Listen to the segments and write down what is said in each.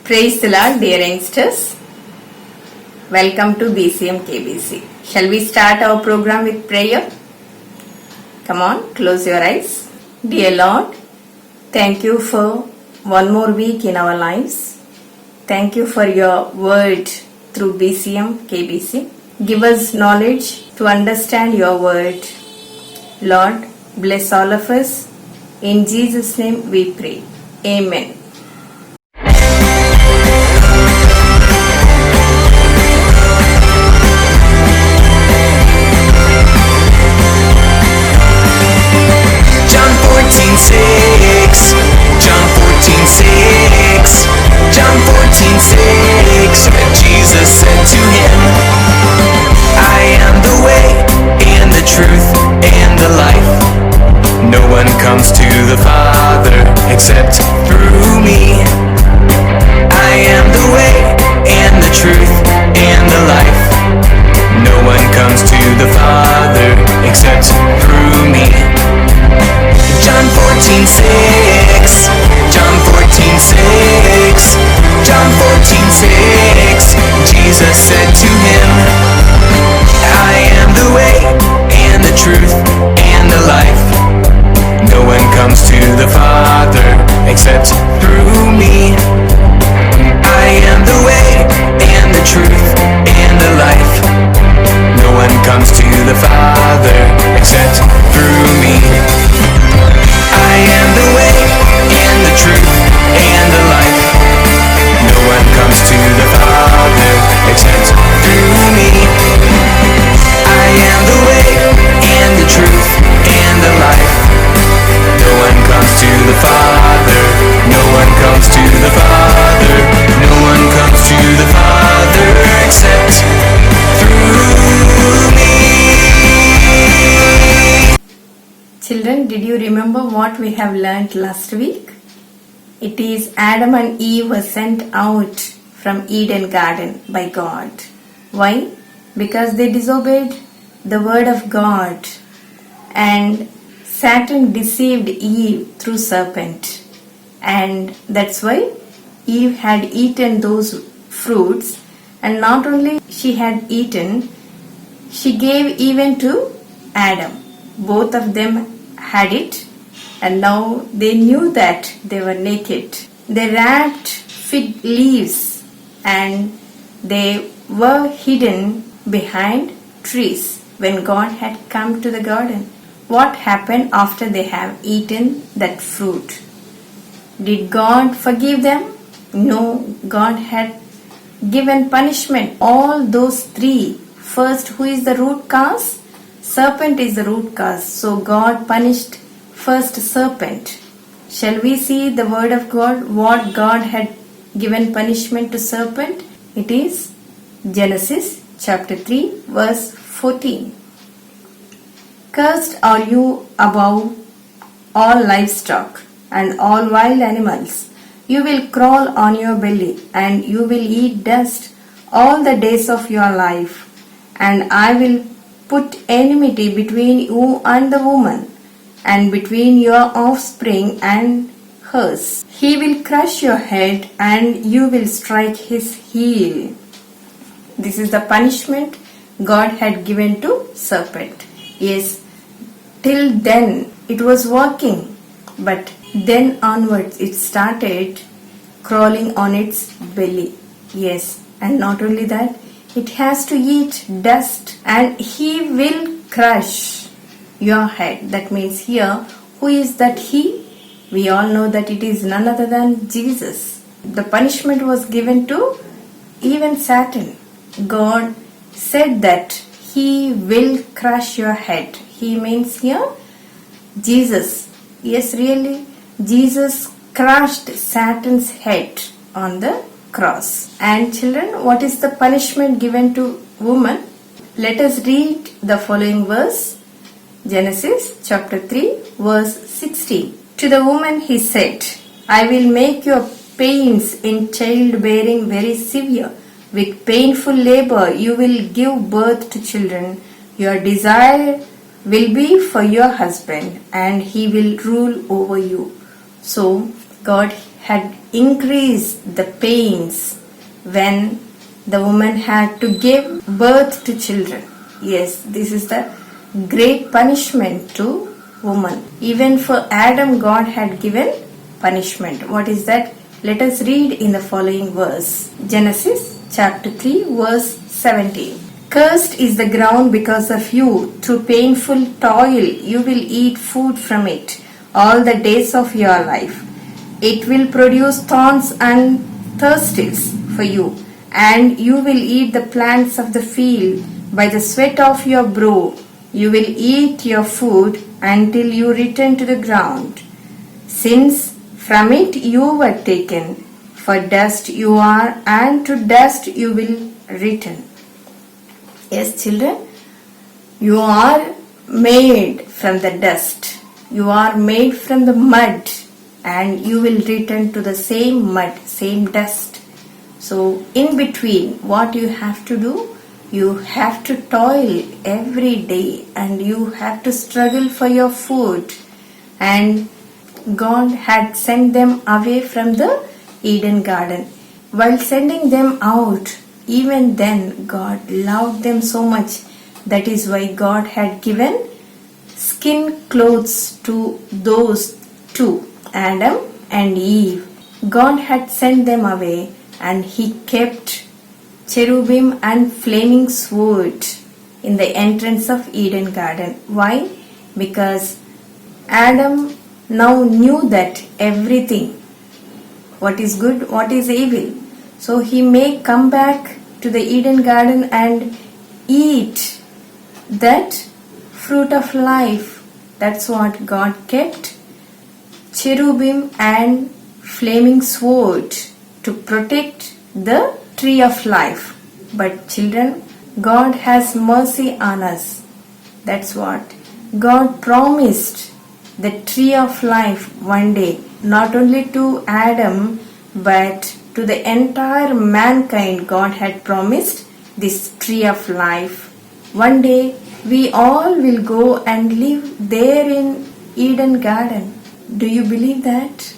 Praise the Lord, dear youngsters. Welcome to BCM KBC. Shall we start our program with prayer? Come on, close your eyes. Dear Lord, thank you for one more week in our lives. Thank you for your word through BCM KBC. Give us knowledge to understand your word. Lord, bless all of us. In Jesus' name we pray. Amen. John 14:6. John 14:6. John 14:6. Jesus said to him, I am the way and the truth and the life. No one comes to the Father except through me. I am the way and the truth and the life. No one comes to the Father except through me. John 14:6. John 14:6. John 14:6. Jesus said to him, I am the way and the truth and the life. No one comes to the Father except through me. I am the way and the truth and the life. No one comes to the Father except through me. I am the way and the truth and the life. No one comes to the Father except through me. I am the way and the truth and the life. No one comes to the Father. No one comes to the Father. No one comes to the Father except through me. Children, did you remember what we have learnt last week? It is Adam and Eve were sent out from Eden Garden by God. Why? Because they disobeyed the word of God, and Satan deceived Eve through serpent, and that's why Eve had eaten those fruits, and not only she had eaten, she gave even to Adam. Both of them had it, and now they knew that they were naked. They wrapped fig leaves and they were hidden behind trees when God had come to the garden. What happened after they have eaten that fruit? Did God forgive them? No, God had given punishment. All those three. First, who is the root cause? Serpent is the root cause. So God punished first serpent. Shall we see the word of God, what God had given punishment to serpent? It is Genesis chapter 3 verse 14. Cursed are you above all livestock and all wild animals. You will crawl on your belly and you will eat dust all the days of your life. And I will put enmity between you and the woman, and between your offspring and hers. He will crush your head and you will strike his heel. This is the punishment God had given to serpent. Yes, till then it was working, but then onwards it started crawling on its belly. Yes, and not only that, it has to eat dust and he will crush your head. That means here, who is that he? We all know that it is none other than Jesus. The punishment was given to even Satan. God said that he will crush your head. He means here Jesus. Yes, really, Jesus crushed Satan's head on the cross. And children, what is the punishment given to woman? Let us read the following verse. Genesis chapter 3 verse 16. To the woman he said, I will make your pains in childbearing very severe. With painful labor you will give birth to children. Your desire will be for your husband, and he will rule over you. So God had increased the pains when the woman had to give birth to children. Yes, this is the great punishment to woman. Even for Adam, God had given punishment. What is that? Let us read in the following verse. Genesis chapter 3 verse 17. Cursed is the ground because of you. Through painful toil you will eat food from it all the days of your life. It will produce thorns and thistles for you, and you will eat the plants of the field. By the sweat of your brow you will eat your food until you return to the ground, since from it you were taken. For dust you are, and to dust you will return. Yes, children, you are made from the dust. You are made from the mud, and you will return to the same mud, same dust. So, in between, what you have to do? You have to toil every day, and you have to struggle for your food. And God had sent them away from the Eden garden. While sending them out, even then God loved them so much. That is why God had given skin clothes to those two, Adam and Eve. God had sent them away, and He kept cherubim and flaming sword in the entrance of Eden garden. Why? Because Adam now knew that everything, what is good, what is evil. So he may come back to the Eden garden and eat that fruit of life. That's what God kept cherubim and flaming sword to protect the tree of life. But children, God has mercy on us. That's what God promised, the tree of life one day, not only to Adam but to the entire mankind. God had promised this tree of life. One day we all will go and live there in Eden garden. Do you believe that?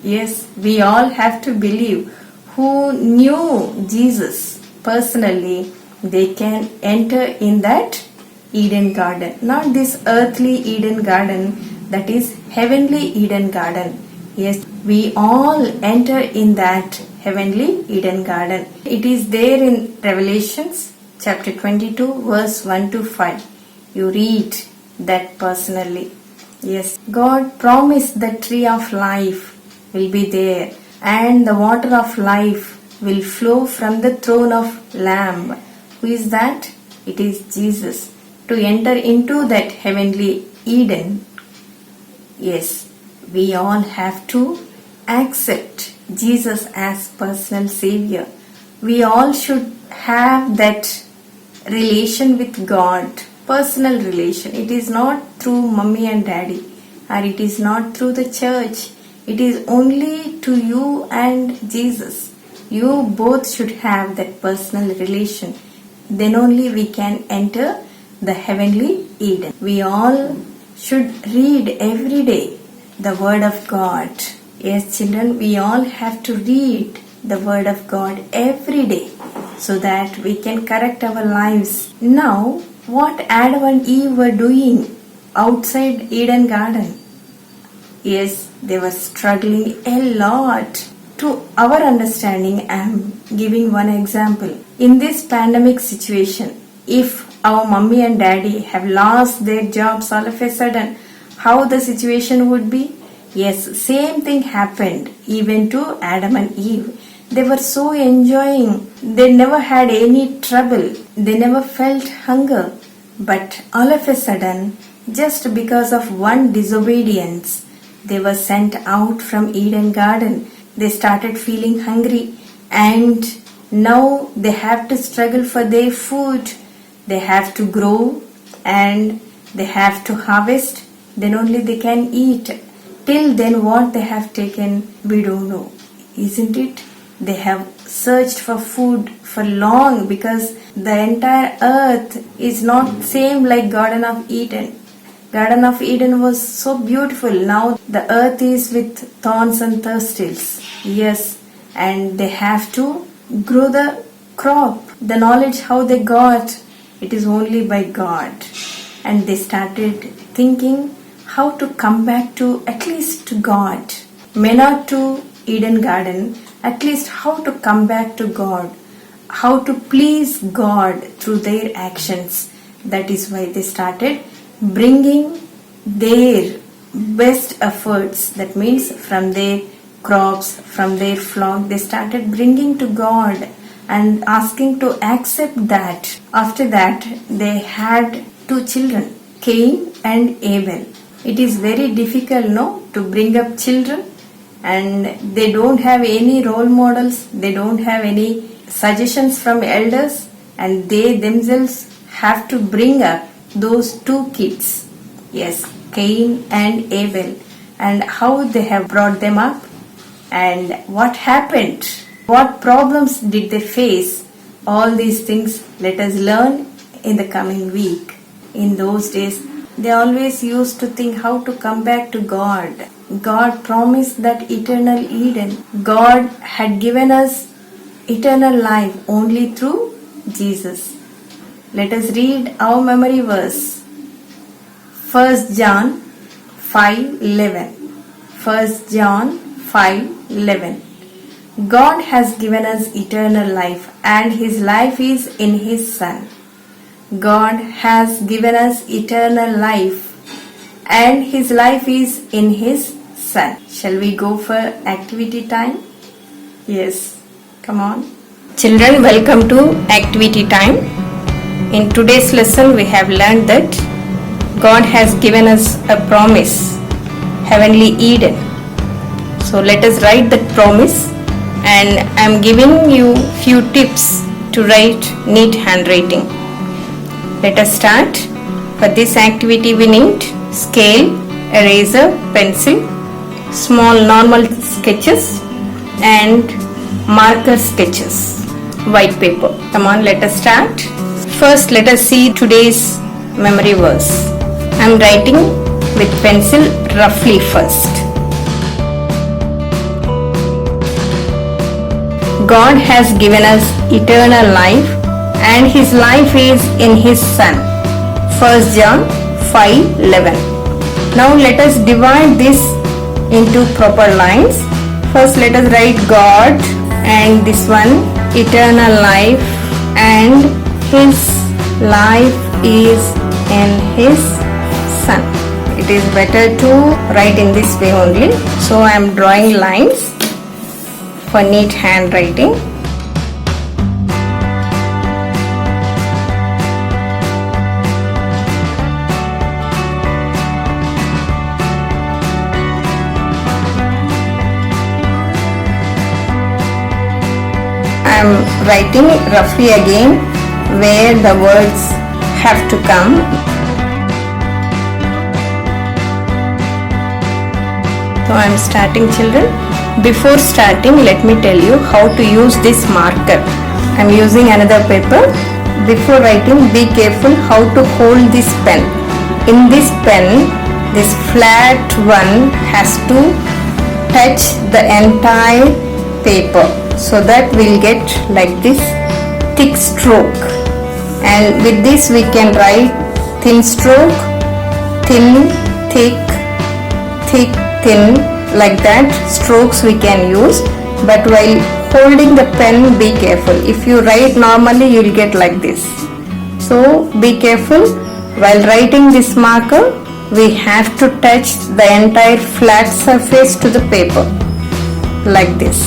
Yes, we all have to believe. Who knew Jesus personally, they can enter in that Eden garden. Not this earthly Eden garden, that is heavenly Eden garden. Yes, we all enter in that heavenly Eden garden. It is there in Revelations chapter 22 verse 1 to 5. You read that personally. Yes, God promised the tree of life will be there, and the water of life will flow from the throne of Lamb. Who is that? It is Jesus. To enter into that heavenly Eden, yes, we all have to accept Jesus as personal Savior. We all should have that relation with God, personal relation. It is not through mommy and daddy, or it is not through the church. It is only to you and Jesus. You both should have that personal relation. Then only we can enter the heavenly Eden. We all should read every day the Word of God. Yes, children, we all have to read the Word of God every day so that we can correct our lives. Now, what Adam and Eve were doing outside Eden garden? Yes, they were struggling a lot. To our understanding, I am giving one example. In this pandemic situation, if our mommy and daddy have lost their jobs all of a sudden, how the situation would be? Yes, same thing happened even to Adam and Eve. They were so enjoying. They never had any trouble. They never felt hunger. But all of a sudden, just because of one disobedience, they were sent out from Eden garden. They started feeling hungry, and now they have to struggle for their food. They have to grow and they have to harvest. Then only they can eat. Till then what they have taken, we don't know. Isn't it? They have searched for food for long, because the entire earth is not same like Garden of Eden. Garden of Eden was so beautiful. Now the earth is with thorns and thistles. Yes, and they have to grow the crop. The knowledge how they got, it is only by God. And they started thinking how to come back to at least to God. May not to Eden Garden, at least how to come back to God. How to please God through their actions. That is why they started bringing their best efforts. That means from their crops, from their flock, they started bringing to God and asking to accept that. After that, they had 2 children, Cain and Abel. It is very difficult, no, to bring up children, and they don't have any role models, they don't have any suggestions from elders, and they themselves have to bring up those 2 kids. Yes, Cain and Abel, and how they have brought them up, and what happened, what problems did they face. All these things let us learn in the coming week. In those days, they always used to think how to come back to God. God promised that eternal Eden. God had given us eternal life only through Jesus. Let us read our memory verse. 1 John 5:11. 1 John 5:11. God has given us eternal life, and His life is in His Son. God has given us eternal life, and His life is in His Son. Shall we go for activity time? Yes, come on. Children, welcome to activity time. In today's lesson, we have learned that God has given us a promise, heavenly Eden. So let us write that promise, and I am giving you few tips to write neat handwriting. Let us start. For this activity we need scale, eraser, pencil, small normal sketches and marker sketches, white paper. Come on, let us start. First, let us see today's memory verse. I am writing with pencil roughly first. God has given us eternal life, and His life is in His Son. 1 John 5:11. Now let us divide this into proper lines. First let us write God, and this one eternal life, and His life is in His Son. It is better to write in this way only. So I am drawing lines for neat handwriting. I am writing roughly again where the words have to come. So I am starting, children. Before starting, let me tell you how to use this marker. I am using another paper. Before writing, be careful how to hold this pen. In this pen, this flat one has to touch the entire paper, so that we'll get like this thick stroke, and with this we can write thin stroke, thin, thick, thick, thin, like that strokes we can use. But while holding the pen, be careful. If you write normally, you will get like this. So be careful. While writing this marker, we have to touch the entire flat surface to the paper, like this.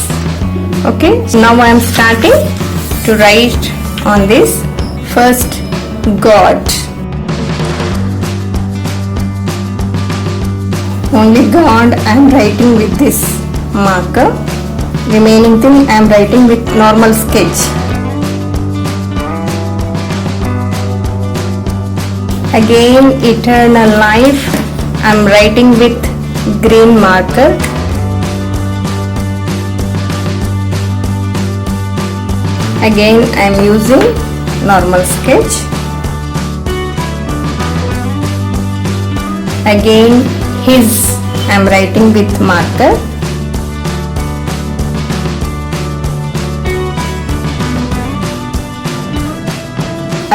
Okay, now I am starting to write on this. First, God. Only God I am writing with this marker. Remaining thing I am writing with normal sketch. Again, eternal life I am writing with green marker. Again I am using normal sketch. Again his I am writing with marker.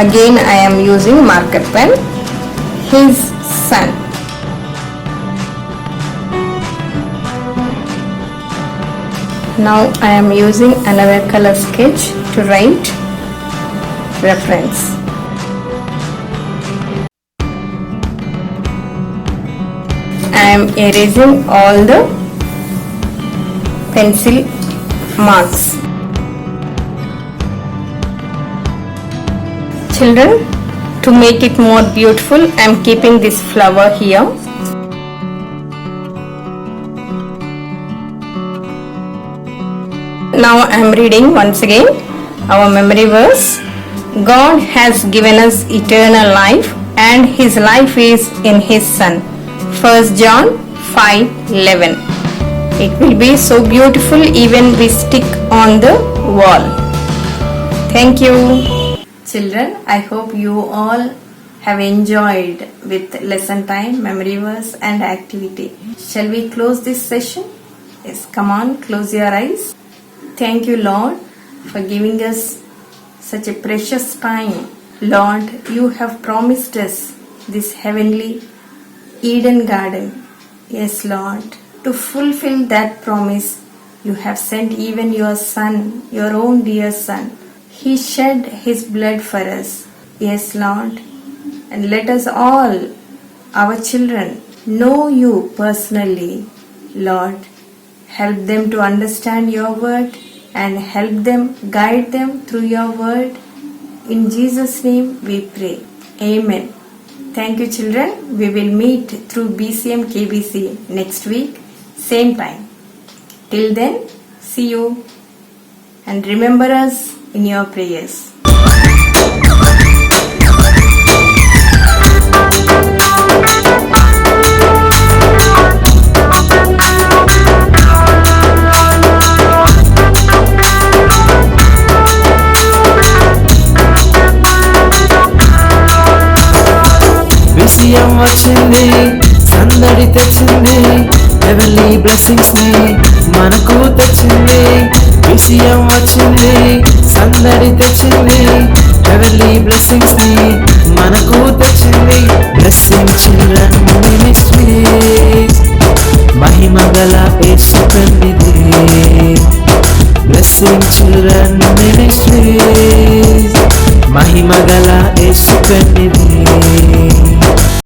Again I am using marker pen. His son. Now I am using another color sketch to write reference. I am erasing all the pencil marks. Children, to make it more beautiful, I am keeping this flower here. Now I am reading once again our memory verse. God has given us eternal life and His life is in His Son. 1 John 5:11. It will be so beautiful even we stick on the wall. Thank you. Children, I hope you all have enjoyed with lesson time, memory verse and activity. Shall we close this session? Yes, come on, close your eyes. Thank you, Lord, for giving us such a precious time. Lord, you have promised us this heavenly Eden garden. Yes, Lord, to fulfill that promise, you have sent even your Son, your own dear Son. He shed His blood for us. Yes, Lord, and let us all, our children, know you personally. Lord, help them to understand your word and help them, guide them through your word. In Jesus' name we pray. Amen. Thank you, children. We will meet through BCM KBC next week, same time. Till then, see you and remember us in your prayers. విజయం వచ్చింది, సందడి తెచ్చింది, heavenly blessings ని మనకు తెచ్చింది. విజయం వచ్చింది, సందడి తెచ్చింది, హెవెన్లీ బ్లెస్సింగ్స్ ని మనకు తెచ్చింది. బ్లెస్సింగ్ చిల్డ్రన్ మినిస్ట్రీస్, మహిమ గల యేసు పెన్నిది. బ్లెస్సింగ్ చిల్డ్రన్ మినిస్ట్రీస్, మహిమ గల యేసు పెన్నిది.